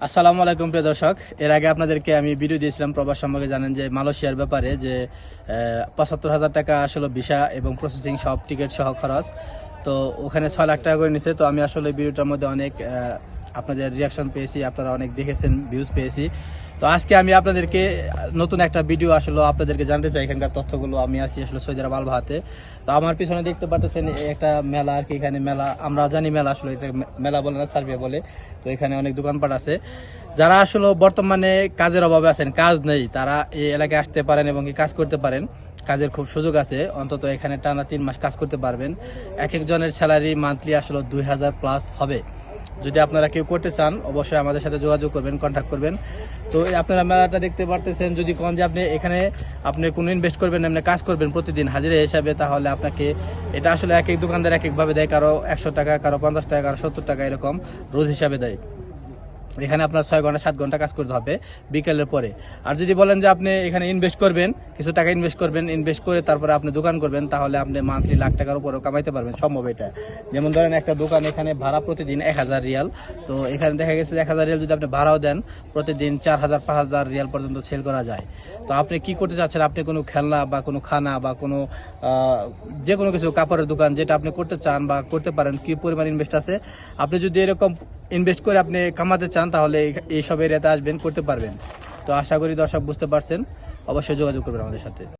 আসসালামু আলাইকুম প্রিয় দর্শক। এর আগে আপনাদেরকে আমি ভিডিও দিয়েছিলাম প্রবাস সম্পর্কে, জানেন যে মালয়েশিয়ার ব্যাপারে, যে ৭৫,০০০ টাকা আসলে ভিসা এবং প্রসেসিং সব টিকিট সহ খরচ। তো ওখানে ৬ লাখ টাকা করে নিছে। তো আমি আসলে ভিডিওটার মধ্যে অনেক আপনাদের রিয়াকশন পেয়েছি, আপনারা অনেক দেখেছেন, ভিউজ পেয়েছি। তো আজকে আমি আপনাদেরকে নতুন একটা ভিডিও আসলে আপনাদেরকে জানতে চাই এখানকার তথ্যগুলো। আমি আছি আসলে সৌদি আরব আল-বাহাতে। তো আমার পিছনে দেখতে পাচ্ছেন একটা মেলা আর কি। এখানে মেলা, আমরা জানি মেলা, আসলে এটা মেলা বলে না, সার্ভে বলে। তো এখানে অনেক দোকানপাট আছে। যারা আসলে বর্তমানে কাজের অভাবে আছেন, কাজ নেই, তারা এই এলাকায় আসতে পারেন এবং কি কাজ করতে পারেন। কাজের খুব সুযোগ আছে, অন্তত এখানে টানা 3 মাস কাজ করতে পারবেন। এক একজনের স্যালারি মান্থলি আসলে 2000+ হবে। যদি আপনারা কেউ করতে চান অবশ্যই আমাদের সাথে যোগাযোগ করবেন, কন্ট্যাক্ট করবেন। তো আপনারা মেলাটা দেখতে পারতেছেন। যদি কোন যে আপনি কোনো ইনভেস্ট করবেন, এমনি কাজ করবেন প্রতিদিন হাজিরা হিসাবে, তাহলে আপনাকে এটা আসলে এক এক দোকানদার এক একভাবে দেয়। কারো 100 টাকা, কারো 50 টাকা, কারো 70 টাকা, এরকম রোজ হিসাবে দেয়। এখানে আপনার 6 ঘন্টা 7 ঘন্টা কাজ করতে হবে বিকেলের পরে। আর যদি বলেন যে আপনি এখানে ইনভেস্ট করবেন, কিছু টাকা ইনভেস্ট করবেন, ইনভেস্ট করে তারপরে আপনি দোকান করবেন, তাহলে আপনি মান্থলি লাখ টাকার উপরেও কামাইতে পারবেন, সম্ভব এটা। যেমন ধরেন একটা দোকান এখানে ভাড়া প্রতিদিন 1000 রিয়াল। তো এখানে দেখা গেছে 1000 রিয়াল যদি আপনি ভাড়াও দেন, প্রতিদিন 4000 5000 রিয়াল পর্যন্ত সেল করা যায়। তো আপনি কি করতে চাচ্ছেন? আপনি কোনো খেলনা বা কোনো খানা বা কোনো যে কোনো কিছু, কাপড়ের দোকান, যেটা আপনি করতে চান বা করতে পারেন, কি পরিমাণ ইনভেস্ট আছে, আপনি যদি এরকম ইনভেস্ট করে আপনি কামাতে চান, তাহলে এইসব এরিয়াতে আসবেন, করতে পারবেন। তো আশা করি দর্শক বুঝতে পারছেন। অবশ্যই যোগাযোগ করবেন আমাদের সাথে।